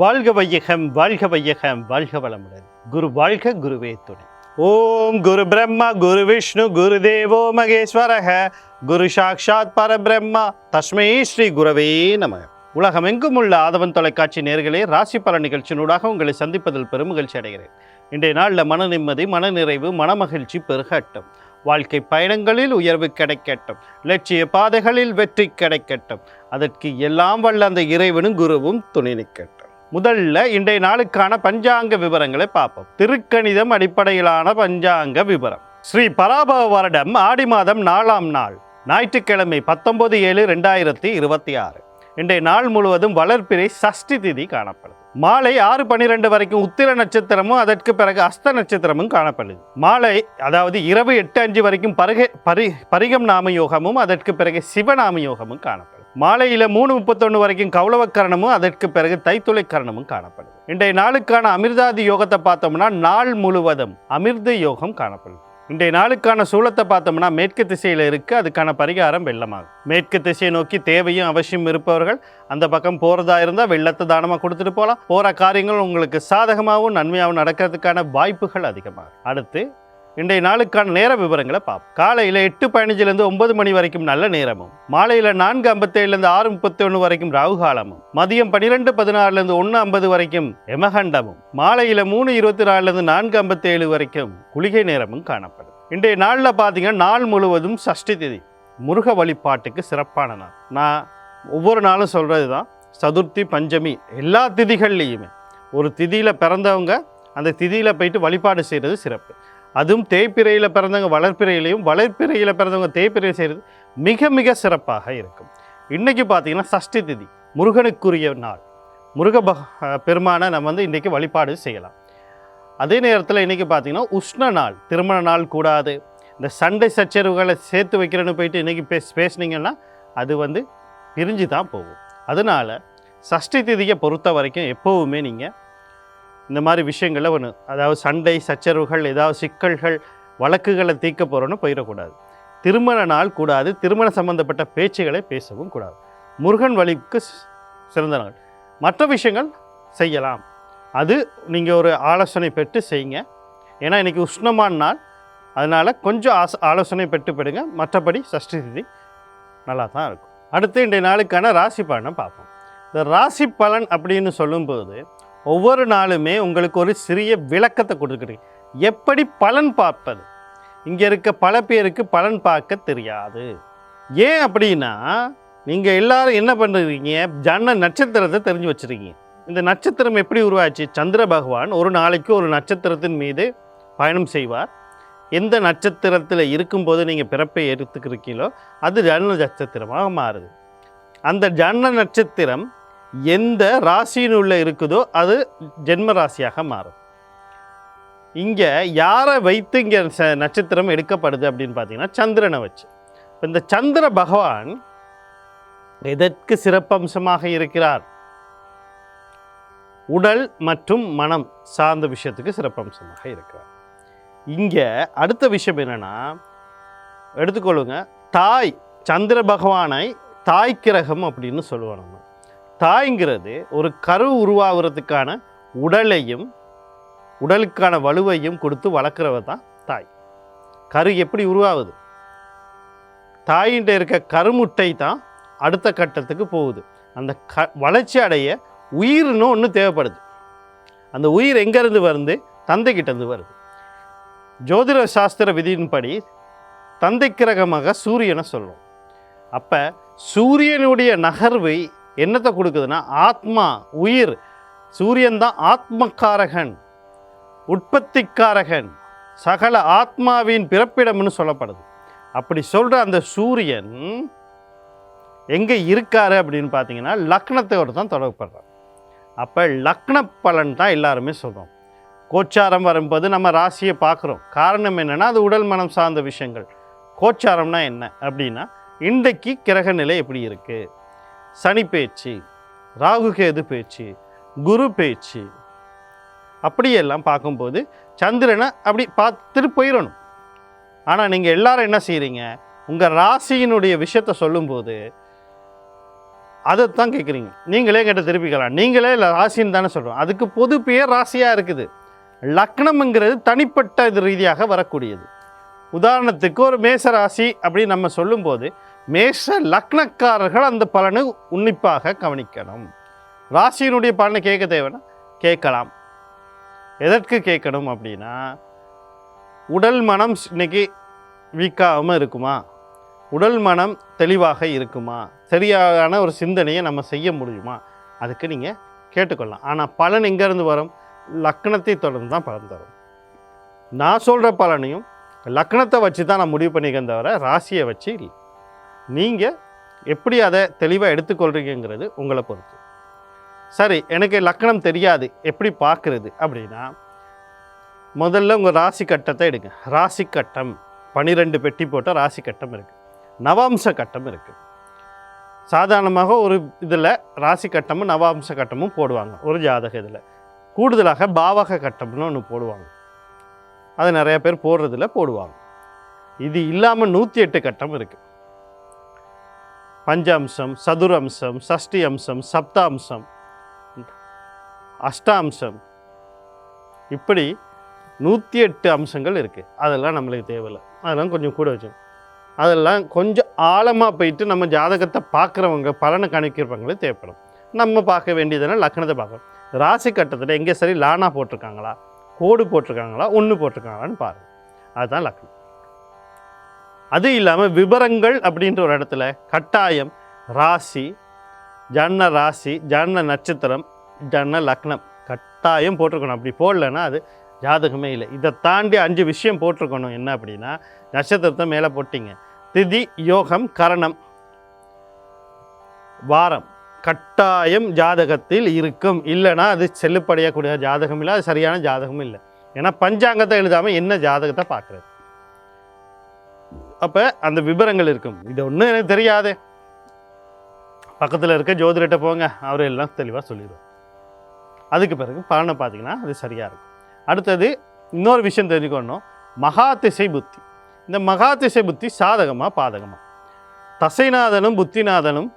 வாழ்க வையகம் வாழ்க வையகம் வாழ்க வளமுடன். குரு வாழ்க, குருவே துணை. ஓம் குரு பிரம்மா குரு விஷ்ணு குரு தேவோ மகேஸ்வரக குரு சாக்ஷாத் பரபிரம்மா தஸ்மை ஸ்ரீ குரவே நமக. உலகமெங்கும் உள்ள ஆதவன் தொலைக்காட்சி நேயர்களே, ராசி பல நிகழ்ச்சியினூடாக உங்களை சந்திப்பதில் பெரும் மகிழ்ச்சி அடைகிறேன். இன்றைய நாளில் மன நிம்மதி, மன நிறைவு, மனமகிழ்ச்சி பெருகட்டும். வாழ்க்கை பயணங்களில் உயர்வு கிடைக்கட்டும். லட்சிய பாதைகளில் வெற்றி கிடைக்கட்டும். அதற்கு எல்லாம் வல்ல அந்த இறைவனும் குருவும் துணை நிற்கட்டும். முதல்ல இன்றைய நாளுக்கான பஞ்சாங்க விவரங்களை பார்ப்போம். திருக்கணிதம் அடிப்படையிலான பஞ்சாங்க விவரம். ஸ்ரீ பராபவ வருடம் ஆடி மாதம் 4ஆம் நாள் ஞாயிற்றுக்கிழமை 19/7/2026. இன்றைய நாள் முழுவதும் வளர்பிறை சஷ்டி திதி காணப்படுது. மாலை 6:12 வரைக்கும் உத்திர நட்சத்திரமும் அதற்கு பிறகு அஸ்த நட்சத்திரமும் காணப்படுது. மாலை அதாவது இரவு 8:05 வரைக்கும் பரிகம் நாம யோகமும் அதற்கு பிறகு சிவநாம யோகமும் காணப்படுது. மாலையில் 3:31 வரைக்கும் கௌளவக்கரணமும் அதற்கு பிறகு தைத்துளை கரணமும் காணப்படுது. இன்றைய நாளுக்கான அமிர்தாதி யோகத்தை பார்த்தோம்னா நாள் முழுவதும் அமிர்த யோகம் காணப்படுது. இன்றைய நாளுக்கான சூலத்தை பார்த்தோம்னா மேற்கு திசையில் இருக்குது. அதுக்கான பரிகாரம் வெள்ளமாகும். மேற்கு திசையை நோக்கி தேவையும் அவசியம் இருப்பவர்கள் அந்த பக்கம் போகிறதா இருந்தால் வெள்ளத்தை தானமாக கொடுத்துட்டு போகலாம். போகிற காரியங்கள் உங்களுக்கு சாதகமாகவும் நன்மையாகவும் நடக்கிறதுக்கான வாய்ப்புகள் அதிகமாகும். அடுத்து இன்றைய நாளுக்கான நேர விவரங்களை பார்ப்போம். காலையில் 8:15 9 மணி வரைக்கும் நல்ல நேரமும், மாலையில் 4:57 6:31 வரைக்கும் ராகு காலமும், மதியம் 12:16 1:50 வரைக்கும் யமகண்டமும், மாலையில் 3:24 4:57 வரைக்கும் குளிகை நேரமும் காணப்படும். இன்றைய நாளில் பார்த்தீங்கன்னா நாள் முழுவதும் சஷ்டி திதி, முருக வழிபாட்டுக்கு சிறப்பான நாள். நான் ஒவ்வொரு நாளும் சொல்கிறது தான், சதுர்த்தி பஞ்சமி எல்லா திதிகள்லேயுமே ஒரு திதியில் பிறந்தவங்க அந்த திதியில் போயிட்டு வழிபாடு செய்கிறது சிறப்பு. அதுவும் தேய்பிரையில் பிறந்தவங்க வளர்ப்பிறையிலையும், வளர்ப்பிறையில் பிறந்தவங்க தேய்பிரையை செய்கிறது மிக மிக சிறப்பாக இருக்கும். இன்றைக்கி பார்த்திங்கன்னா சஷ்டி திதி, முருகனுக்குரிய நாள். முருக பெருமானை நம்ம இன்றைக்கி வழிபாடு செய்யலாம். அதே நேரத்தில் இன்றைக்கி பார்த்திங்கன்னா உஷ்ண நாள், திருமண நாள் கூடாது. இந்த சண்டை சச்சரவுகளை சேர்த்து வைக்கிறேன்னு போயிட்டு இன்றைக்கி பேசுனீங்கன்னா அது பிரிஞ்சு தான் போகும். அதனால் சஷ்டி திதியை பொறுத்த வரைக்கும் எப்போவுமே நீங்கள் இந்த மாதிரி விஷயங்களை அதாவது சண்டை சச்சரவுகள், ஏதாவது சிக்கல்கள் வழக்குகளை தீர்க்க போகிறோன்னு போயிடக்கூடாது. திருமண நாள் கூடாது. திருமண சம்பந்தப்பட்ட பேச்சுகளை பேசவும் கூடாது. முருகன் வழிக்கு சிறந்த நாள். மற்ற விஷயங்கள் செய்யலாம். அது நீங்கள் ஒரு ஆலோசனை பெற்று செய்யுங்க. ஏன்னா இன்றைக்கி உஷ்ணமான நாள், அதனால் கொஞ்சம் ஆலோசனை பெற்றுப்படுங்க. மற்றபடி சஷ்டி திதி நல்லா தான் இருக்கும். அடுத்து இன்றைய நாளுக்கான ராசி பலனை பார்ப்போம். இந்த ராசி பலன் அப்படின்னு சொல்லும்போது ஒவ்வொரு நாளுமே உங்களுக்கு ஒரு சிறிய விளக்கத்தை கொடுக்குறீங்க. எப்படி பலன் பார்ப்பது? இங்கே இருக்க பல பேருக்கு பலன் பார்க்க தெரியாது. ஏன் அப்படின்னா நீங்கள் எல்லாரும் என்ன பண்ணுறீங்க, ஜன்ன நட்சத்திரத்தை தெரிஞ்சு வச்சுருக்கீங்க. இந்த நட்சத்திரம் எப்படி உருவாச்சு? சந்திர பகவான் ஒரு நாளைக்கு ஒரு நட்சத்திரத்தின் மீது பயணம் செய்வார். எந்த நட்சத்திரத்தில் இருக்கும்போது நீங்கள் பிறப்பை எடுத்துக்கிறீங்களோ அது ஜன்ன நட்சத்திரமாக மாறுது. அந்த ஜன்ன நட்சத்திரம் எந்த ராசியின் உள்ள இருக்குதோ அது ஜென்ம ராசியாக மாறும். இங்கே யாரை வைத்து இங்கே நட்சத்திரம் எடுக்கப்படுது அப்படின்னு பார்த்தீங்கன்னா சந்திரனை வச்சு. இந்த சந்திர பகவான் எதற்கு சிறப்பம்சமாக இருக்கிறார்? உடல் மற்றும் மனம் சார்ந்த விஷயத்துக்கு சிறப்பம்சமாக இருக்கிறார். இங்கே அடுத்த விஷயம் என்னென்னா, எடுத்துக்கொள்ளுங்க, தாய் சந்திர பகவானை தாய் கிரகம் அப்படின்னு சொல்லுவோம். நம்ம தாய்ங்கிறது ஒரு கரு உருவாகிறதுக்கான உடலையும் உடலுக்கான வலுவையும் கொடுத்து வளர்க்குறவ தான் தாய். கரு எப்படி உருவாகுது? தாயின்ட்ட இருக்க கருமுட்டை தான் அடுத்த கட்டத்துக்கு போகுது. அந்த வளர்ச்சி அடைய உயிர்னு ஒன்று தேவைப்படுது. அந்த உயிர் எங்கேருந்து வருது? தந்தைக்கிட்டேருந்து வருது. ஜோதிட சாஸ்திர விதியின்படி தந்தை கிரகமாக சூரியனை சொல்லும். அப்போ சூரியனுடைய நகர்வை என்னத்தை கொடுக்குதுன்னா ஆத்மா, உயிர். சூரியன் தான் ஆத்மக்காரகன், உற்பத்திக்காரகன், சகல ஆத்மாவின் பிறப்பிடம்னு சொல்லப்படுது. அப்படி சொல்கிற அந்த சூரியன் எங்கே இருக்காரு அப்படின்னு பார்த்தீங்கன்னா லக்னத்தோடு தான் தொடர்படுறார். அப்போ லக்ன பலன் தான் எல்லாருமே சொல்கிறோம். கோச்சாரம் வரும்போது நம்ம ராசியை பார்க்குறோம். காரணம் என்னென்னா அது உடல் மனம் சார்ந்த விஷயங்கள். கோச்சாரம்னா என்ன அப்படின்னா இன்றைக்கு கிரக நிலை எப்படி இருக்குது, சனி பேச்சு, ராகு கேது பேச்சு, குரு பேச்சு, அப்படியெல்லாம் பார்க்கும்போது சந்திரனை அப்படி பார்த்துட்டு போயிடணும். ஆனால் நீங்கள் எல்லாரும் என்ன செய்கிறீங்க, உங்கள் ராசியினுடைய விஷயத்தை சொல்லும்போது அதைத்தான் கேட்குறீங்க. நீங்களே கேட்ட திருப்பிக்கலாம். நீங்களே இல்லை ராசின்னு தானே சொல்கிறோம். அதுக்கு பொது பெயர் ராசியாக இருக்குது. லக்னம்ங்கிறது தனிப்பட்ட இது ரீதியாக வரக்கூடியது. உதாரணத்துக்கு ஒரு மேச ராசி அப்படின்னு நம்ம சொல்லும்போது மேஷ லக்னக்காரர்கள் அந்த பலனை உன்னிப்பாக கவனிக்கணும். ராசியினுடைய பலனை கேட்க தேவைன்னா கேட்கலாம். எதற்கு கேட்கணும் அப்படின்னா, உடல் மனம் இன்னைக்கு வீக்காகாமல் இருக்குமா, உடல் மனம் தெளிவாக இருக்குமா, சரியான ஒரு சிந்தனையை நம்ம செய்ய முடியுமா, அதுக்கு நீங்கள் கேட்டுக்கொள்ளலாம். ஆனால் பலன் எங்கேருந்து வரும்? லக்னத்தை தொடர்ந்து தான் பலன் தரும். நான் சொல்கிற பலனையும் லக்னத்தை வச்சு தான் நான் முடிவு பண்ணிக்கிறேன் தவிர ராசியை வச்சு இல்லை. நீங்கள் எப்படி அதை தெளிவாக எடுத்துக்கொள்கிறீங்கிறது உங்களை பொறுத்து. சரி, எனக்கு லக்னம் தெரியாது, எப்படி பார்க்குறது அப்படின்னா, முதல்ல உங்கள் ராசி கட்டத்தை எடுங்க. ராசி கட்டம் 12 பெட்டி போட்ட ராசி கட்டம் இருக்குது. நவாம்ச கட்டம் இருக்குது. சாதாரணமாக ஒரு இதில் ராசி கட்டமும் நவாம்ச கட்டமும் போடுவாங்க ஒரு ஜாதக இதில். கூடுதலாக பாவக கட்டம்னு ஒன்று போடுவாங்க. அது நிறைய பேர் போடுறதில் போடுவாங்க. இது இல்லாமல் 108 கட்டம் இருக்குது. பஞ்சாம்சம், சதுரம்சம், சஷ்டி அம்சம், சப்தாம்சம், அஷ்டாம்சம், இப்படி 108 அம்சங்கள் இருக்குது. அதெல்லாம் நம்மளுக்கு தேவையில்லை. அதெல்லாம் கொஞ்சம் கூட வச்சோம். அதெல்லாம் கொஞ்சம் ஆழமாக போயிட்டு நம்ம ஜாதகத்தை பார்க்குறவங்க, பலனை கணிக்கிறவங்களே தேவைப்படும். நம்ம பார்க்க வேண்டியதுனா லக்னத்தை பார்க்கணும். ராசி கட்டத்தில் எங்கே சரி லானா போட்டிருக்காங்களா, கோடு போட்டிருக்காங்களா, ஒன்று போட்டிருக்காங்களான்னு பாருங்கள். அதுதான் லக்னம். அது இல்லாமல் விவரங்கள் அப்படின்ற ஒரு இடத்துல கட்டாயம் ராசி, ஜன்ன ராசி, ஜன்ன நட்சத்திரம், ஜன்ன லக்னம் கட்டாயம் போட்டிருக்கணும். அப்படி போடலைன்னா அது ஜாதகமே இல்லை. இதை தாண்டி 5 விஷயம் போட்டிருக்கணும். என்ன அப்படின்னா, நட்சத்திரத்தை மேலே போட்டிங்க, திதி, யோகம், கரணம், வாரம் கட்டாயம் ஜாதகத்தில் இருக்கும். இல்லைன்னா அது செல்லுப்படையக்கூடிய ஜாதகம் இல்லை, அது சரியான ஜாதகமும் இல்லை. ஏன்னா பஞ்சாங்கத்தை எழுதாமல் என்ன ஜாதகத்தை பார்க்குறது? அப்போ அந்த விவரங்கள் இருக்கும். இது ஒன்றும் எனக்கு தெரியாது, பக்கத்தில் இருக்க ஜோதிடர்கிட்ட போங்க, அவர் எல்லாம் தெளிவாக சொல்லிடுவார். அதுக்கு பிறகு பலனை பார்த்தீங்கன்னா அது சரியாக இருக்கும். அடுத்தது இன்னொரு விஷயம் தெரிஞ்சுக்கணும், மகாதிசை புத்தி. இந்த மகாதிசை புத்தி சாதகமாக பாதகமாக? தசைநாதனும் புத்திநாதனும்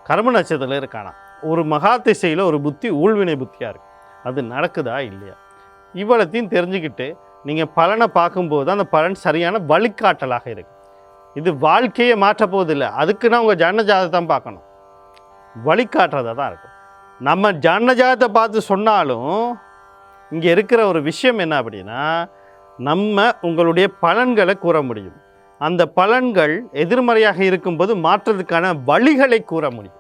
கர்ம நட்சத்திரத்தில் இருக்கானா. ஒரு மகாதிசையில் ஒரு புத்தி ஊழ்வினை புத்தியாக இருக்குது. அது நடக்குதா இல்லையா, இவ்வளத்தையும் தெரிஞ்சுக்கிட்டு நீங்கள் பலனை பார்க்கும்போது அந்த பலன் சரியான வழிகாட்டலாக இருக்குது. இது வாழ்க்கையை மாற்றப் போவதில்லை. அதுக்குன்னா உங்கள் ஜன்ன ஜாதகத்தை பார்க்கணும், வழிகாட்டுறதாக தான் இருக்கும். நம்ம ஜன்ன ஜாதகத்தை பார்த்து சொன்னாலும் இங்கே இருக்கிற ஒரு விஷயம் என்ன அப்படின்னா, நம்ம உங்களுடைய பலன்களை கூற முடியும். அந்த பலன்கள் எதிர்மறையாக இருக்கும்போது மாற்றத்துக்கான வழிகளை கூற முடியும்.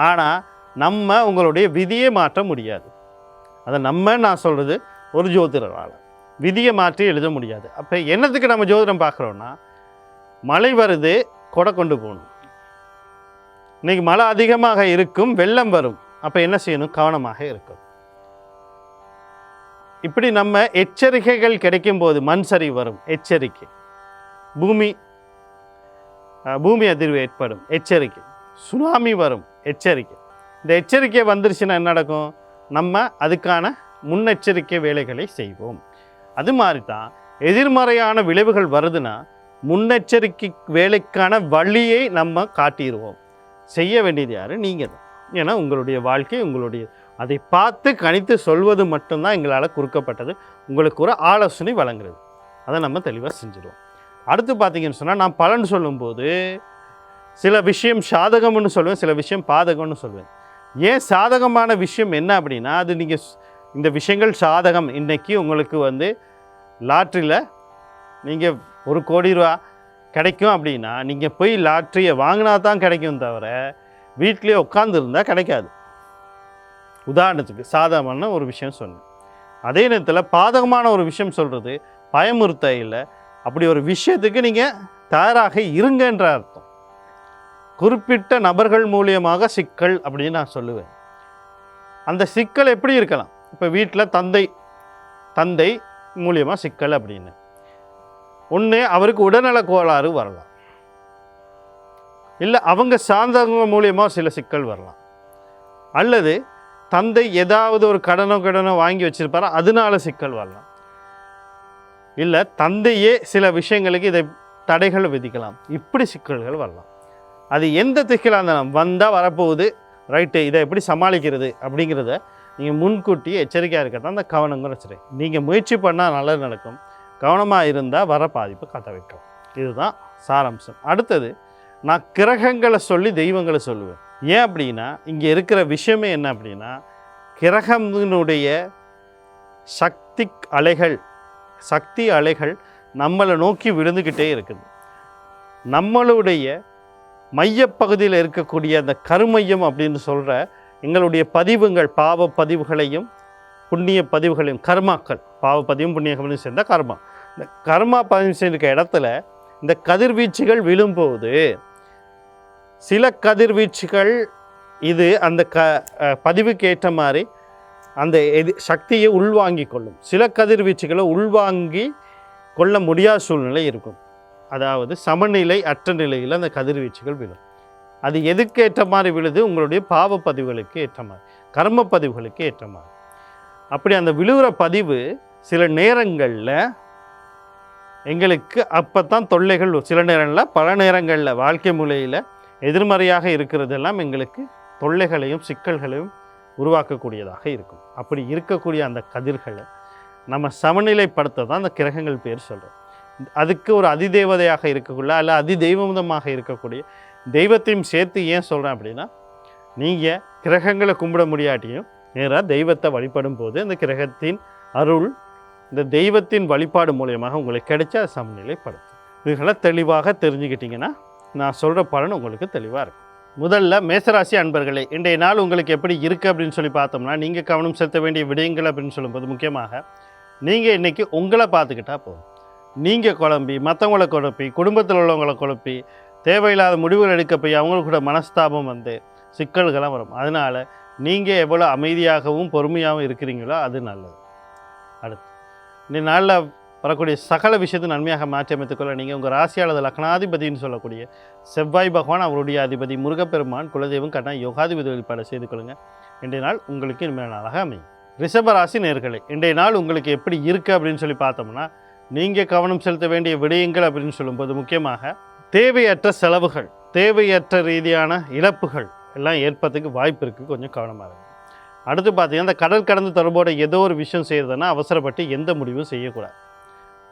ஆனால் நம்ம உங்களுடைய விதியை மாற்ற முடியாது. அதை நான் சொல்கிறது ஒரு ஜோதிடரால் விதியை மாற்றி எழுத முடியாது. அப்போ என்னத்துக்கு நம்ம ஜோதிடம் பார்க்குறோன்னா, மழை வருது, கொடை கொண்டு போகணும். இன்றைக்கி மழை அதிகமாக இருக்கும், வெள்ளம் வரும், அப்போ என்ன செய்யணும்? கவனமாக இருக்கும். இப்படி நம்ம எச்சரிக்கைகள் கிடைக்கும்போது, மண் சரிவு வரும் எச்சரிக்கை, பூமி அதிர்வு ஏற்படும் எச்சரிக்கை, சுனாமி வரும் எச்சரிக்கை. இந்த எச்சரிக்கை வந்துருச்சுன்னா என்ன நடக்கும்? நம்ம அதுக்கான முன்னெச்சரிக்கை வேலைகளை செய்வோம். அது மாதிரி தான் எதிர்மறையான விளைவுகள் வருதுன்னா முன்னெச்சரிக்கை வேலைக்கான வழியை நம்ம காட்டிடுவோம். செய்ய வேண்டியது யார்? நீங்கள் தான். ஏன்னா உங்களுடைய வாழ்க்கை உங்களுடைய, அதை பார்த்து கணித்து சொல்வது மட்டும்தான் எங்களால் கொடுக்கப்பட்டது. உங்களுக்கு ஒரு ஆலோசனை வழங்குறது, அதை நம்ம தெளிவாக செஞ்சுடுவோம். அடுத்து பார்த்தீங்கன்னு சொன்னால், நான் பலன் சொல்லும்போது சில விஷயம் சாதகம்னு சொல்லுவேன், சில விஷயம் பாதகம்னு சொல்லுவேன். ஏன் சாதகமான விஷயம் என்ன அப்படின்னா, அது நீங்கள் இந்த விஷயங்கள் சாதகம். இன்றைக்கி உங்களுக்கு லாட்ரியில் நீங்கள் 1 கோடி ரூபா கிடைக்கும் அப்படின்னா, நீங்கள் போய் லாட்ரியை வாங்கினா தான் கிடைக்கும் தவிர வீட்டிலே உட்காந்துருந்தால் கிடைக்காது. உதாரணத்துக்கு சாதகமான ஒரு விஷயம் சொன்னேன். அதே நேரத்தில் பாதகமான ஒரு விஷயம் சொல்கிறது பயமுறுத்த இல்லை. அப்படி ஒரு விஷயத்துக்கு நீங்கள் தயாராக இருங்கன்ற அர்த்தம். குறிப்பிட்ட நபர்கள் மூலியமாக சிக்கல் அப்படின்னு நான் சொல்லுவேன். அந்த சிக்கல் எப்படி இருக்கலாம்? இப்போ வீட்டில் தந்தை மூலியமாக சிக்கல் அப்படின்னு ஒன்று, அவருக்கு உடல்நல கோளாறு வரலாம், இல்லை அவங்க சார்ந்தவங்க மூலியமாக சில சிக்கல் வரலாம், அல்லது தந்தை ஏதாவது ஒரு கடனோ வாங்கி வச்சிருப்பாரா அதனால சிக்கல் வரலாம், இல்லை தந்தையே சில விஷயங்களுக்கு இதை தடைகள் விதிக்கலாம். இப்படி சிக்கல்கள் வரலாம். அது எந்த திசையில் அந்த வந்தால் வரப்போகுது, ரைட்டு, இதை எப்படி சமாளிக்கிறது அப்படிங்கிறத நீங்கள் முன்கூட்டி எச்சரிக்கையாக இருக்கிறதா அந்த கவனங்கள் வச்சுருங்க. நீங்கள் முயற்சி பண்ணால் நல்லது நடக்கும், கவனமாக இருந்தால் வர பாதிப்பு காட்ட வைக்கும். இதுதான் சாராம்சம். அடுத்தது, நான் கிரகங்களை சொல்லி தெய்வங்களை சொல்லுவேன். ஏன் அப்படின்னா இங்கே இருக்கிற விஷயமே என்ன அப்படின்னா, கிரகத்தினுடைய சக்தி அலைகள் நம்மளை நோக்கி விழுந்துக்கிட்டே இருக்குது. நம்மளுடைய மையப்பகுதியில் இருக்கக்கூடிய அந்த கருமையம் அப்படின்னு சொல்கிற எங்களுடைய பதிவுகள், பாவ பதிவுகளையும் புண்ணிய பதிவுகளையும், கர்மாக்கள், பாவ பதிவும் புண்ணிய சேர்ந்த கர்மா, இந்த கர்மா பதிவு செய்திருக்க இடத்துல இந்த கதிர்வீச்சுகள் விழும்போது சில கதிர்வீச்சுகள் இது அந்த பதிவுக்கு ஏற்ற மாதிரி அந்த சக்தியை உள்வாங்கி கொள்ளும். சில கதிர்வீச்சுகளை உள்வாங்கி கொள்ள முடியாத சூழ்நிலை இருக்கும். அதாவது சமநிலை அற்ற நிலையில் அந்த கதிர்வீச்சுகள் விழும். அது எதுக்கு ஏற்ற மாதிரி விழுது? உங்களுடைய பாவ பதிவுகளுக்கு ஏற்ற மாதிரி, கர்ம பதிவுகளுக்கு ஏற்ற மாதிரி. அப்படி அந்த விழுகிற பதிவு சில நேரங்களில் எங்களுக்கு அப்போ தான் தொல்லைகள், சில நேரங்களில் பல நேரங்களில் வாழ்க்கை முறையில் எதிர்மறையாக இருக்கிறதெல்லாம் எங்களுக்கு தொல்லைகளையும் சிக்கல்களையும் உருவாக்கக்கூடியதாக இருக்கும். அப்படி இருக்கக்கூடிய அந்த கதிர்களை நம்ம சமநிலைப்படுத்த தான் அந்த கிரகங்கள் பேர் சொல்கிறோம். அதுக்கு ஒரு அதிதேவதையாக இருக்கக்கூடிய அல்ல அதிதெய்வமாக இருக்கக்கூடிய தெய்வத்தையும் சேர்த்து ஏன் சொல்கிறேன் அப்படின்னா, நீங்கள் கிரகங்களை கும்பிட முடியாட்டியும் நேராக தெய்வத்தை வழிபடும் போது அந்த கிரகத்தின் அருள் இந்த தெய்வத்தின் வழிபாடு மூலியமாக உங்களுக்கு கிடைச்ச சமநிலைப்படுத்தும். இதுகளை தெளிவாக தெரிஞ்சுக்கிட்டிங்கன்னா நான் சொல்கிற பலன் உங்களுக்கு தெளிவாக இருக்கும். முதல்ல மேசராசி அன்பர்களே, இன்றைய நாள் உங்களுக்கு எப்படி இருக்குது அப்படின்னு சொல்லி பார்த்தோம்னா, நீங்கள் கவனம் செலுத்த வேண்டிய விடயங்கள் அப்படின்னு சொல்லும்போது முக்கியமாக நீங்கள் இன்றைக்கி உங்களை பார்த்துக்கிட்டா போதும். நீங்கள் குழம்பி, மற்றவங்களை குழப்பி, குடும்பத்தில் உள்ளவங்களை குழப்பி, தேவையில்லாத முடிவுகள் எடுக்க போய் அவங்களுக்கு கூட மனஸ்தாபம் வந்து சிக்கல்களாக வரும். அதனால் நீங்கள் எவ்வளோ அமைதியாகவும் பொறுமையாகவும் இருக்கிறீங்களோ அது நல்லது. அடுத்து, இந்த நாளில் வரக்கூடிய சகல விஷயத்தை நன்மையாக மாற்றி அமைத்துக்கொள்ள நீங்கள் உங்கள் ராசியாளர் லக்னாதிபதினு சொல்லக்கூடிய செவ்வாய் பகவான், அவருடைய அதிபதி முருகப்பெருமான், குலதெய்வம் கண்ணா யோகாதிபதி வழிபாடு செய்து கொள்ளுங்கள். இன்றைய நாள் உங்களுக்கு இனிமையான நாளாக அமையும். ரிஷபராசி நேயர்களே, இன்றைய நாள் உங்களுக்கு எப்படி இருக்குது அப்படின்னு சொல்லி பார்த்தோம்னா, நீங்கள் கவனம் செலுத்த வேண்டிய விடயங்கள் அப்படின்னு சொல்லும்போது முக்கியமாக தேவையற்ற செலவுகள், தேவையற்ற ரீதியான இழப்புகள் எல்லாம் ஏற்படுறதுக்கு வாய்ப்பு இருக்குது. கொஞ்சம் கவனமாக இருக்கும். அடுத்து பார்த்தீங்கன்னா, இந்த கடல் கடந்து தொடர்போட ஏதோ ஒரு விஷயம் செய்கிறதுனா அவசரப்பட்டு எந்த முடிவும் செய்யக்கூடாது.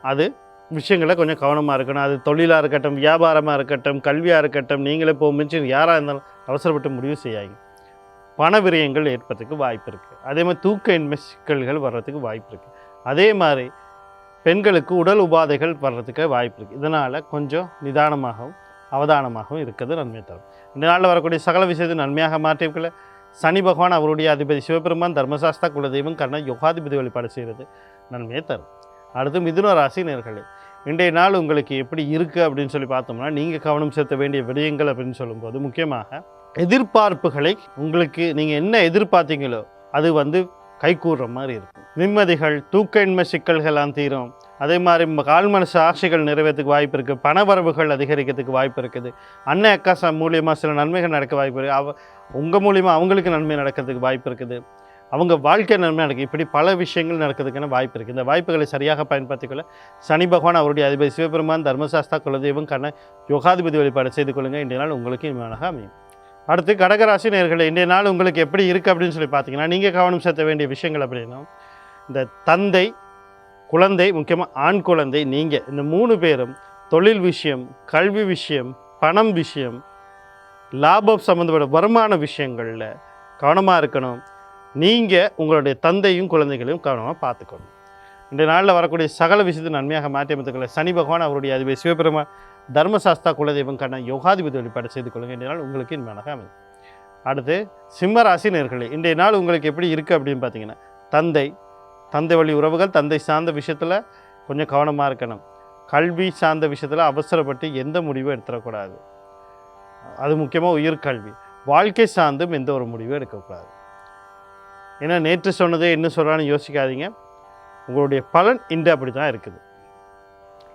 அது விஷயங்களை கொஞ்சம் கவனமாக இருக்கணும். அது தொழிலாக இருக்கட்டும், வியாபாரமாக இருக்கட்டும், கல்வியாக இருக்கட்டும், நீங்களே போமிச்சு யாராக இருந்தாலும் அவசரப்பட்டு முடிவு செய்யாங்க. பண விரயங்கள் ஏற்படுறதுக்கு வாய்ப்பு இருக்குது. அதே மாதிரி தூக்க சிக்கல்கள் வர்றதுக்கு வாய்ப்பு இருக்குது. அதே மாதிரி பெண்களுக்கு உடல் உபாதைகள் வர்றதுக்கு வாய்ப்பு இருக்குது. இதனால் கொஞ்சம் நிதானமாகவும் அவதானமாகவும் இருக்கிறது நன்மை தரும். இந்த நாளில் வரக்கூடிய சகல விஷயத்தை நன்மையாக மாற்றிக்கொள்ள சனி பகவான், அவருடைய அதிபதி சிவபெருமான், தர்மசாஸ்தா, குலதெய்வம் கண்ண யோகாதிபதி வழிபாடு செய்கிறது நன்மையை தரும். அடுத்து மிதுன ராசி நேயர்களே, இன்றைய நாள் உங்களுக்கு எப்படி இருக்குது அப்படின்னு சொல்லி பார்த்தோம்னா, நீங்கள் கவனம் செலுத்த வேண்டிய விடயங்கள் அப்படின்னு சொல்லும்போது முக்கியமாக எதிர்பார்ப்புகளை, உங்களுக்கு நீங்கள் என்ன எதிர்பார்த்தீங்களோ அது கைகூடுற மாதிரி இருக்கும். நிம்மதிகள், தூக்க சிக்கல்கள்லாம் தீரும். அதே மாதிரி கால் மனசு ஆசைகள் நிறைவேறதுக்கு வாய்ப்பு இருக்குது. பணவரவுகள் அதிகரிக்கிறதுக்கு வாய்ப்பு இருக்குது. அண்ணன் அக்கா மூலியமாக சில நன்மைகள் நடக்க வாய்ப்பு இருக்குது. உங்கள் மூலியமாக அவங்களுக்கு நன்மை நடக்கிறதுக்கு வாய்ப்பு இருக்குது. அவங்க வாழ்க்கை நன்மை நடக்குது. இப்படி பல விஷயங்கள் நடக்கிறதுக்கான வாய்ப்பு இருக்குது. இந்த வாய்ப்புகளை சரியாக பயன்படுத்திக்கொள்ள சனி பகவான், அவருடைய அதிபதி சிவபெருமான், தர்மசாஸ்தா, குலதெய்வம் கண்ண யோகாதிபதி வழிபாடு செய்து கொள்ளுங்கள். இன்றைய நாள் உங்களுக்கு இனிமையாக அமையும். அடுத்து கடகராசி நேயர்களே, இன்றைய நாள் உங்களுக்கு எப்படி இருக்குது அப்படின்னு சொல்லி பார்த்தீங்கன்னா, நீங்கள் கவனம் செலுத்த வேண்டிய விஷயங்கள் அப்படின்னா, இந்த தந்தை, குழந்தை, முக்கியமாக ஆண் குழந்தை, நீங்கள் இந்த 3 பேரும் தொழில் விஷயம், கல்வி விஷயம், பணம் விஷயம், லாபம் சம்மந்தப்பட்ட வருமான விஷயங்களில் கவனமாக இருக்கணும். நீங்கள் உங்களுடைய தந்தையும் குழந்தைகளையும் கவனமாக பார்த்துக்கணும். இந்த நாளில் வரக்கூடிய சகல விஷயத்தை நன்மையாக மாற்றி அமைத்துக்கொள்ள சனி பகவான், அவருடைய அதிபதி சிவபெருமான், தர்மசாஸ்தா, குலதெய்வம் கண்ண யோகாதிபதி வழிபாடு செய்து கொள்ளுங்கள். இன்றைய நாள் உங்களுக்கு இனிமையாக அமையும். அடுத்து சிம்ம ராசி நேயர்களே, இன்றைய நாள் உங்களுக்கு எப்படி இருக்குது அப்படின்னு பார்த்தீங்கன்னா, தந்தை வழி உறவுகள், தந்தை சார்ந்த விஷயத்தில் கொஞ்சம் கவனமாக இருக்கணும். கல்வி சார்ந்த விஷயத்தில் அவசரப்பட்டு எந்த முடிவும் எடுத்துடக்கூடாது. அது முக்கியமாக உயர்கல்வி, வாழ்க்கை சார்ந்தும் எந்த ஒரு முடிவும் எடுக்கக்கூடாது. ஏன்னா நேற்று சொன்னதே என்ன சொல்கிறான்னு யோசிக்காதீங்க. உங்களுடைய பலன் இன்று அப்படி தான் இருக்குது.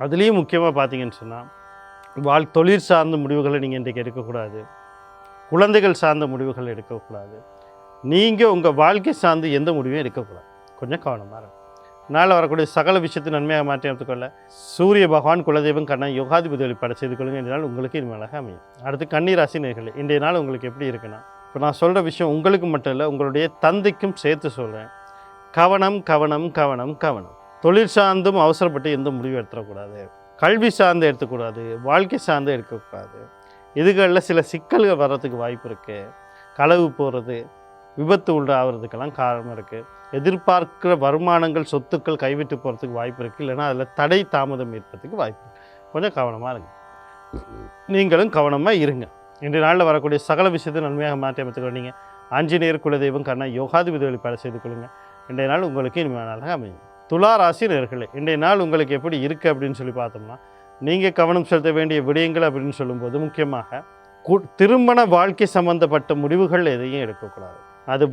அதுலேயும் முக்கியமாக பார்த்தீங்கன்னு சொன்னால் தொழில் சார்ந்த முடிவுகளை நீங்கள் இன்றைக்கு எடுக்கக்கூடாது. குழந்தைகள் சார்ந்த முடிவுகள் எடுக்கக்கூடாது. நீங்கள் உங்கள் வாழ்க்கை சார்ந்து எந்த முடிவும் எடுக்கக்கூடாது. கொஞ்சம் கவனமாக இருக்கும். நாளில் வரக்கூடிய சகல விஷயத்தை நன்மையாக மாற்றி அமைத்துக்கொள்ள சூரிய பகவான் குலதெய்வம் கண்ணன் யோகாதிபதி வழிபாடு செய்து கொள்ளுங்க. இன்றைய நாள் உங்களுக்கு இனிமேலாக அமையும். அடுத்து கன்னி ராசி நேயர்களே, இன்றைய நாள் உங்களுக்கு எப்படி இருக்குன்னா, இப்போ நான் சொல்கிற விஷயம் உங்களுக்கு மட்டும் இல்லை, உங்களுடைய தந்தைக்கும் சேர்த்து சொல்கிறேன். கவனம் கவனம் கவனம் கவனம். தொழில் சார்ந்தும் அவசரப்பட்டு எந்த முடிவு எடுத்துடக்கூடாது. கல்வி சார்ந்து எடுத்துக்கூடாது, வாழ்க்கை சார்ந்து எடுக்கக்கூடாது. இதுகளில் சில சிக்கல்கள் வர்றதுக்கு வாய்ப்பு இருக்குது. களவு போகிறது, விபத்து உண்டாகிறதுக்கெல்லாம் காரணம் இருக்குது. எதிர்பார்க்கிற வருமானங்கள் சொத்துக்கள் கைவிட்டு போகிறதுக்கு வாய்ப்பு இருக்குது. இல்லைனா அதில் தடை தாமதம் ஏற்படுறதுக்கு வாய்ப்பு இருக்குது. கொஞ்சம் கவனமாக இருங்க. நீங்களும் கவனமாக இருங்க. இன்றைய நாளில் வரக்கூடிய சகல விஷயத்தை நன்மையாக மாற்றி அமைத்துக்கொள்ள நீங்கள் ஆஞ்சநேயர் குலதெய்வம் கண்ணன் யோகாதிபதி வழிபாடு செய்து கொள்ளுங்கள். இன்றைய நாள் உங்களுக்கு இனிமையான நாளாக அமையும். துலா ராசி நேயர்களே, இன்றைய நாள் உங்களுக்கு எப்படி இருக்குது அப்படின்னு சொல்லி பார்த்தோம்னா, நீங்கள் கவனம் செலுத்த வேண்டிய விடயங்கள் அப்படின்னு சொல்லும்போது முக்கியமாக திருமண வாழ்க்கை சம்மந்தப்பட்ட முடிவுகள் எதையும் எடுக்கக்கூடாது. அது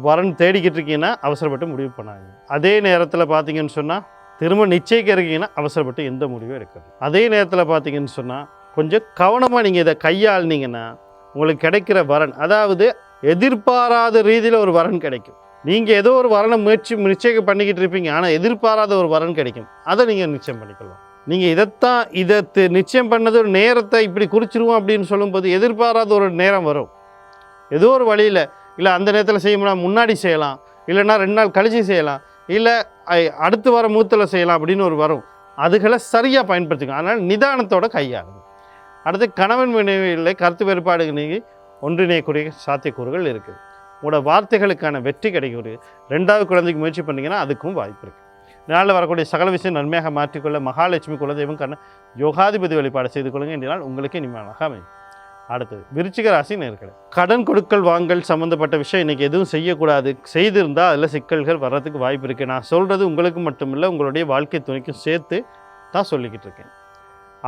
வரன் தேடிக்கிட்டு இருக்கீங்கன்னா அவசரப்பட்டு முடிவு பண்ணாங்க. அதே நேரத்தில் பார்த்தீங்கன்னு சொன்னால் திரும்ப நிச்சயிக்க இருக்கீங்கன்னா அவசரப்பட்டு எந்த முடிவும் எடுக்கணும். அதே நேரத்தில் பார்த்தீங்கன்னு சொன்னால் கொஞ்சம் கவனமாக நீங்கள் இதை கையாளினீங்கன்னா உங்களுக்கு கிடைக்கிற வரன், அதாவது எதிர்பாராத ரீதியில் ஒரு வரன் கிடைக்கும். நீங்கள் ஏதோ ஒரு வரனை நிச்சயம் பண்ணிக்கிட்டு இருப்பீங்க, ஆனால் எதிர்பாராத ஒரு வரன் கிடைக்கும். அதை நீங்கள் நிச்சயம் பண்ணிக்கலாம். நீங்கள் இதை நிச்சயம் பண்ணது ஒரு நேரத்தை இப்படி குறிச்சிருவோம் அப்படின்னு சொல்லும்போது எதிர்பாராத ஒரு நேரம் வரும். ஏதோ ஒரு வழியில், இல்லை அந்த நேரத்தில் செய்யணும்னா முன்னாடி செய்யலாம், இல்லைன்னா 2 நாள் கழிச்சு செய்யலாம், இல்லை அடுத்து வர மூத்தில் செய்யலாம் அப்படின்னு ஒரு வரும். அதுகளை சரியாக பயன்படுத்திக்கணும். அதனால் நிதானத்தோட கையாளுங்க. அடுத்து கணவன் மனைவியில் கருத்து வேறுபாடு நீங்கி ஒன்றிணையக்கூடிய சாத்தியக்கூறுகள் இருக்குது. உங்களோட வார்த்தைகளுக்கான வெற்றி கிடைக்கக்கூடிய 2வது குழந்தைக்கு முயற்சி பண்ணிங்கன்னா அதுக்கும் வாய்ப்பு இருக்குது. நாளில் வரக்கூடிய சகல விஷயம் நன்மையாக மாற்றிக்கொள்ள மகாலட்சுமி குலதெய்வம் கண்ண யோகாதிபதி வழிபாடு செய்து கொள்ளுங்க. இன்றைய நாள் உங்களுக்கு இனிமையாக அமையும். அடுத்தது விருச்சிக ராசி நேயர்களே, கடன் கொடுக்கல் வாங்கல் சம்மந்தப்பட்ட விஷயம் இன்றைக்கி எதுவும் செய்யக்கூடாது. செய்திருந்தால் அதில் சிக்கல்கள் வர்றதுக்கு வாய்ப்பு இருக்குது. நான் சொல்கிறது உங்களுக்கு மட்டும் இல்லை, உங்களுடைய வாழ்க்கை துணைக்கும் சேர்த்து தான் சொல்லிக்கிட்டு இருக்கேன்.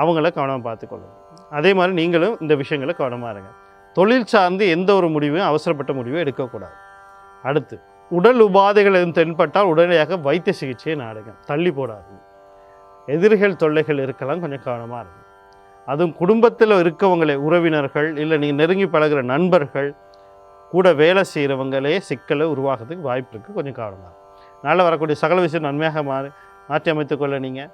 அவங்கள கவனமாக பார்த்துக்கொள்ளுங்க. அதே மாதிரி நீங்களும் இந்த விஷயங்களை கவனமாக இருங்க. தொழில் சார்ந்து எந்த ஒரு முடிவையும் அவசரப்பட்ட முடிவும் எடுக்கக்கூடாது. அடுத்து உடல் உபாதைகள் எதுவும் தென்பட்டால் உடனடியாக வைத்திய சிகிச்சையை நாடுங்க, தள்ளி போடாது. எதிரிகள் தொல்லைகள் இருக்கலாம், கொஞ்சம் கவனமாக இருக்கும். அதுவும் குடும்பத்தில் இருக்கவங்களே, உறவினர்கள், இல்லை நீங்கள் நெருங்கி பழகிற நண்பர்கள், கூட வேலை செய்கிறவங்களே சிக்கலை உருவாகிறதுக்கு வாய்ப்பு இருக்குது. கொஞ்சம் கவனமாக. நாளில் வரக்கூடிய சகல விஷயம் நன்மையாக மாற்றி அமைத்துக்கொள்ள நீங்கள்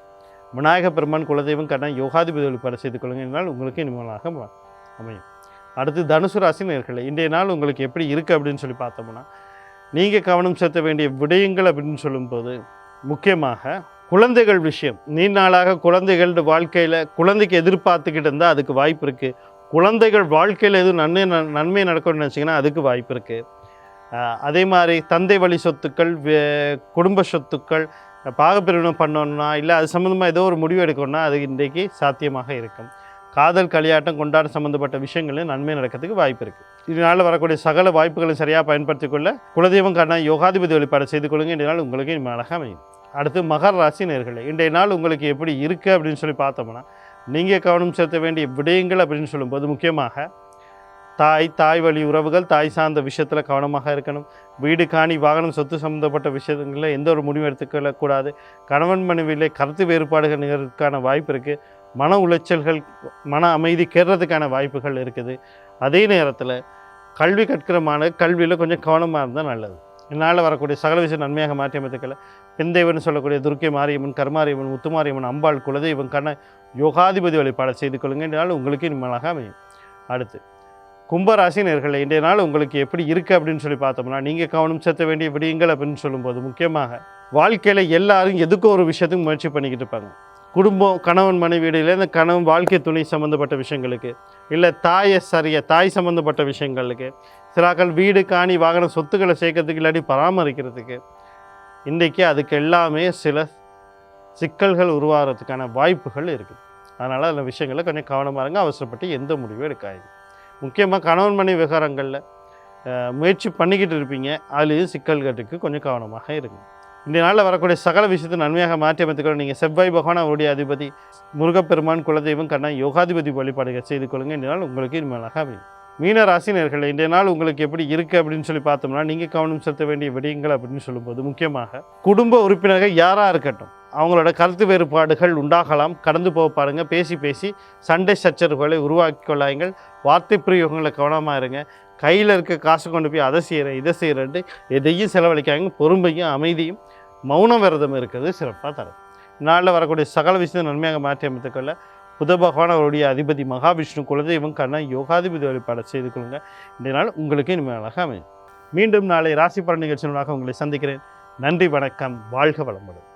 விநாயக பெருமான் குலதெய்வம் கண்ணன் யோகாதிபதி வழிபாடு செய்து கொள்ளுங்கள். என்றால் உங்களுக்கு இனிமேலாக அமையும். அடுத்து தனுசு ராசி நேயர்களே, இன்றைய நாள் உங்களுக்கு எப்படி இருக்குது அப்படின்னு சொல்லி பார்த்தோம்னா, நீங்கள் கவனம் செலுத்த வேண்டிய விடயங்கள் அப்படின்னு சொல்லும்போது முக்கியமாக குழந்தைகள் விஷயம். நீண்ட நாளாக குழந்தைகள் வாழ்க்கையில் குழந்தைக்கு எதிர்பார்த்துக்கிட்டு இருந்தால் அதுக்கு வாய்ப்பு இருக்குது. குழந்தைகள் வாழ்க்கையில் எதுவும் நன்மை நடக்கணும்னு நினச்சிங்கன்னா அதுக்கு வாய்ப்பு இருக்குது. அதே மாதிரி தந்தை வழி சொத்துக்கள், குடும்ப சொத்துக்கள் பாகப்பிரிவினை பண்ணணும்னா, இல்லை அது சம்மந்தமாக ஏதோ ஒரு முடிவு எடுக்கணும்னா அது இன்றைக்கு சாத்தியமாக இருக்கும். காதல் கலியாட்டம் கொண்டாட சம்மந்தப்பட்ட விஷயங்களும் நன்மை நடக்கிறதுக்கு வாய்ப்பு இருக்குது. இதனால் வரக்கூடிய சகல வாய்ப்புகளை சரியாக பயன்படுத்திக் கொள்ள குலதெய்வம் கண்ண யோகாதிபதி வழிபாடு செய்து கொள்ளுங்க. இன்றைய நாள் உங்களுக்கு அழகாக அமையும். அடுத்து மகர ராசி நேயர்களே, இன்றைய நாள் உங்களுக்கு எப்படி இருக்குது அப்படின்னு சொல்லி பார்த்தோம்னா, நீங்கள் கவனம் செலுத்த வேண்டிய விடயங்கள் அப்படின்னு சொல்லும்போது முக்கியமாக தாய் வழி உறவுகள், தாய் சார்ந்த விஷயத்தில் கவனமாக இருக்கணும். வீடு காணி வாகனம் சொத்து சம்மந்தப்பட்ட விஷயங்களில் எந்த ஒரு முடிவும் எடுத்துக்கொள்ளக்கூடாது. கணவன் மனைவியிலே கருத்து வேறுபாடுகள் நிகழ்றதுக்கான வாய்ப்பு இருக்குது. மன உளைச்சல்கள், மன அமைதி கேட்கறதுக்கான வாய்ப்புகள் இருக்குது. அதே நேரத்தில் கல்வி கல்வியில் கொஞ்சம் கவனமாக இருந்தால் நல்லது. இதனால் வரக்கூடிய சகல விஷயம் நன்மையாக மாற்றி அமைத்துக்கல பெண்தேவன் சொல்லக்கூடிய துர்க்கை மாரியம்மன், கருமாரியம்மன், முத்துமாரியம்மன், அம்பாள் குலதெய்வம் கண்ண யோகாதிபதி வழிபாடு செய்து கொள்ளுங்க. இன்றைய நாள் உங்களுக்கு இனிமேலாக அமையும். அடுத்து கும்பராசி நேயர்களே, இன்றைய நாள் உங்களுக்கு எப்படி இருக்குது அப்படின்னு சொல்லி பார்த்தோம்னா, நீங்கள் கவனம் செலுத்த வேண்டிய விடயங்கள் அப்படின்னு சொல்லும்போது முக்கியமாக வாழ்க்கையில் எல்லாரும் எதுக்கும் ஒரு விஷயத்துக்கு முயற்சி பண்ணிக்கிட்டு இருப்பாங்க. குடும்பம், கணவன் மனைவி இடையில இந்த கணவன் வாழ்க்கை துணை சம்மந்தப்பட்ட விஷயங்களுக்கு, இல்லை தாய் சம்மந்தப்பட்ட விஷயங்களுக்கு, சிலாக்கள் வீடு காணி வாகன சொத்துக்களை சேர்க்கறதுக்கு இல்லாட்டி பராமரிக்கிறதுக்கு, இன்றைக்கி அதுக்கு எல்லாமே சில சிக்கல்கள் உருவாகிறதுக்கான வாய்ப்புகள் இருக்குது. அதனால் அந்த விஷயங்களை கொஞ்சம் கவனமாக இருங்க. அவசரப்பட்டு எந்த முடிவும் எடுக்காது. முக்கியமாக கணவன் மனைவி விவகாரங்களில் முயற்சி பண்ணிக்கிட்டு இருப்பீங்க, அதுலேயும் சிக்கல்களுக்கு கொஞ்சம் கவனமாக இருங்க. இந்த நாளில் வரக்கூடிய சகல விஷயத்தை நன்மையாக மாற்றி அமைத்துக்கொள்ள நீங்கள் செவ்வாய் பகவான் அவருடைய அதிபதி முருகப்பெருமான் குலதெய்வம் கண்ணா யோகாதிபதி வழிபாடுகள் செய்து கொள்ளுங்கள். இந்த நாள் உங்களுக்கு இனிமேலாக அமையும். மீன ராசி நேயர்களே, இன்றைய நாள் உங்களுக்கு எப்படி இருக்குது அப்படின்னு சொல்லி பார்த்தோம்னா, நீங்கள் கவனம் செலுத்த வேண்டிய விடயங்கள் அப்படின்னு சொல்லும்போது முக்கியமாக குடும்ப உறுப்பினர்கள் யாராக இருக்கட்டும், அவங்களோட கருத்து வேறுபாடுகள் உண்டாகலாம். கடந்து போக பாருங்கள். பேசி சண்டை சச்சரவுகளை உருவாக்கி கொள்ளாயுங்கள். வார்த்தை பிரயோகங்களை கவனமாக இருங்க. கையில் இருக்க காசு கொண்டு போய் அதை செய்கிறேன் இதை செய்கிறேன்ட்டு எதையும் செலவழிக்காங்க. பொறுமையும் அமைதியும் மௌன விரதம் இருக்கிறது சிறப்பாக தரும். நாளில் வரக்கூடிய சகல விஷயத்தை நன்மையாக மாற்றி அமைத்துக்கொள்ள புத பகவான் அவருடைய அதிபதி மகாவிஷ்ணு குலதெய்வம் கண்ணன் யோகாதிபதி வழிபாடு செய்து கொள்ளுங்க. இந்த நாள் உங்களுக்கு இனிமையாக அமையும். மீண்டும் நாளை ராசி பலன் நிகழ்ச்சிகளாக உங்களை சந்திக்கிறேன். நன்றி, வணக்கம், வாழ்க வளமுடன்.